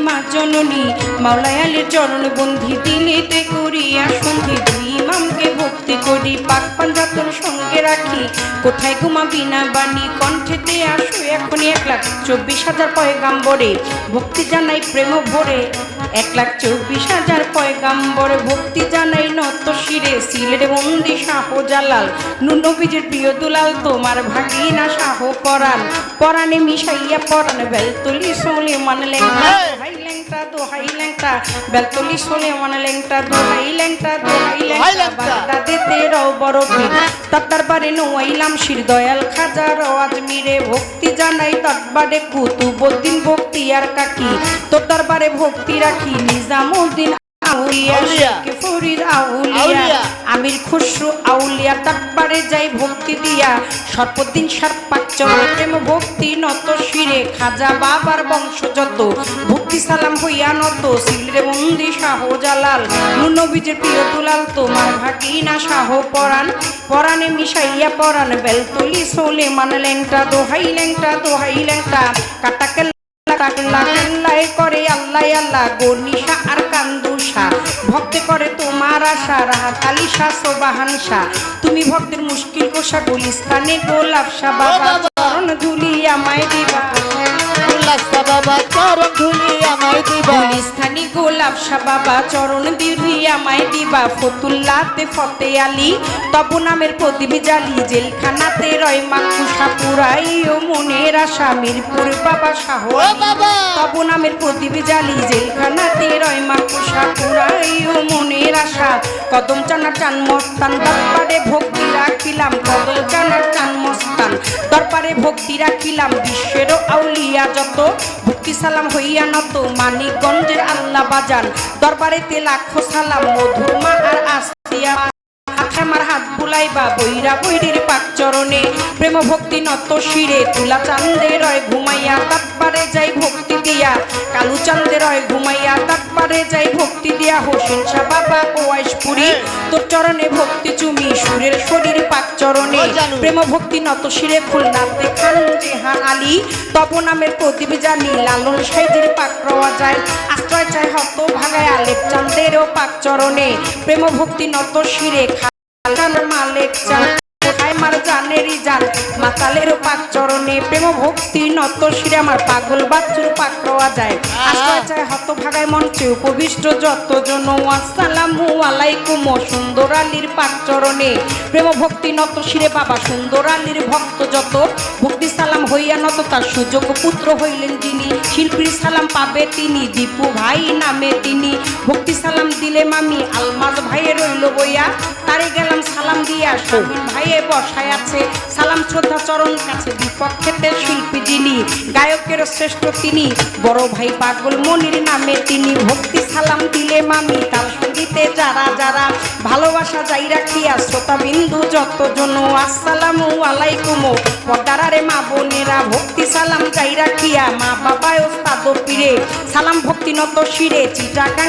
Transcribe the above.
মা জননী মাওলায় আলীর চরণ বন্ধি দিলেতে করিয়া সন্ধি দুই ইমামকে ভক্তি করি পাক পাঞ্জাতন সঙ্গে রাখি কোথায় ঘুমাবি না বাণী কণ্ঠেতে আসো এখনই 1,24,000 পয়গাম্বরে ভক্তি জানাই প্রেম ভরে 1,24,000 পয়গাম্বরে ভক্তি জানাই নত শিরে সিলেট বন্দি শাহজালাল নবীজির প্রিয় দুলাল তোমার ভাগিনা শাহ পরাণ পরাণে মিশাইয়া পরাণ বেলতলি সোলে মান লেংটা দোহাই লেংটা দোহাই লেংটা বেলতলি সোলে মান লেংটা দোহাই লেংটা দোহাই লেংটা বাগদাদেতে রও বড় পীর তার দরবারে নওয়াইলাম শির দয়াল খাজা রও আজমিরে ভক্তি জানাই দরবারে কুতুবউদ্দিন ভক্তি আর কাকি তোর দরবারে ভক্তি রাখি নিজামউদ্দিন আউলিয়া ফরিদ আউলিয়া আমির খুসরু আউলিয়া দরবারে যাই ভক্তি দিয়া সর্বদিন সর্পাচর প্রেম ভক্তি নত শিরে খাজা বাবার বংশ যত ভক্তি সালাম হইয়া নত সিলেটে বন্দি শাহজালাল নবীজির প্রিয় দুলাল তোমার ভাগিনা শাহ পরাণ পরাণে মিশাইয়া পরাণ বেলতলি সোলে মান লেংটা দোহাই লেংটা দোহাই লেংটা কাটাকে লাই করে আল্লাহ আল্লাহ গনিশা আর কান্দুষা ভক্তে করে তোমার আশা রাহাত আলী শাহ সোবাহান শাহ তুমি ভক্তের মুশকিল কোষা গুলিস্তানে গোলাপ শাহ বাবা চরণ ধুলি আমায় দিবা বাবা চরণ ধুলি আমায় দিবা গুলিস্তানি গোলাপ শাহ বাবা চরণ ধুলি আমায় দিবা ফতুল্লাতে ফতে আলী তব নামের প্রদীপ জালি জেলখানাতে রয় মাকুষা পুরাই ও মনের আশা মিরপুর বাবা শাহ তব নামের প্রদীপ জালি জেলখানাতে রয় মাকুষা পুরাই ও মনের আশা কদম চানা চান মস্তান দরবারে ভক্তি রাখিলাম কদম চানা চান মস্তান দরবারে ভক্তি রাখিলাম বিশ্বেরও আউলিয়া যত ভক্তি সালাম হইয়া নত মানিকগঞ্জের আল্লাহ বাজান দরবারেতে লাখো সালাম মধুর মা আর আসিয়া আমার হাত বুলাইবা বৈরা বৈরির পাক চরণে প্রেম ভক্তি নত শিরে তুলা চান্দে রয় ঘুমাইয়া দরবারে যাই ভক্তি দিয়া কালু চান্দে রয় ঘুমাইয়া দরবারে যাই ভক্তি দিয়া হোসেন শাহ বাবা ওয়াইশপুরি তোর চরণে ভক্তি চুমি সুরের শরীর পাক চরণে প্রেম ভক্তি নত শিরে খুলনাতে খান জেহান আলী তব নামের প্রদীপ জানি লালন সাইজের পাক রওয়া যায় আশ্রয় চায় হত ভাগায় আলেপ চান্দেরও পাক চরণে প্রেম ভক্তি নত শিরে মালেক চান কোথায় মার জানেরই জান মাতালের পাক চরণে প্রেম ভক্তি নত শিরে আমার পাগল বাচ্চুর পাক রওয়া যায় আশ্রয় চায় হত ভাগায় মঞ্চে উপবিষ্ট যত জন আসসালামু আলাইকুম সুন্দর আলীর পাক চরণে প্রেম ভক্তি নত শিরে বাবা সুন্দর আলীর ভক্ত যত ভক্তি সালাম হইয়া নত তার সুযোগ পুত্র হইলেন যিনি শিল্পীর সালাম পাবে তিনি দীপু ভাই নামে তিনি ভক্তি সালাম দিলে মামি আলমাজ ভাইয়ে রইল বইয়া তারে গেলাম সালাম দিয়া শামিম ভাইয়ে বসায় আছে সালাম শ্রদ্ধা চরণ কাছে বিপক্ষেতে শিল্পী যিনি গায়কের শ্রেষ্ঠ তিনি বড় ভাই পাগল মনির নামে তিনি ভক্তি সালাম দিলে মামি তার সঙ্গীতে যারা যারা ভালোবাসা যাই রাখিয়া শ্রোতা বিন্দু যত জন আসসালামু আলাইকুম পদারারে মা বোনেরা ভক্তি সালাম যাই রাখিয়া মা বাবা ওস্তাদ পীরে সালাম ভক্তি নত শিরে চিটাগাং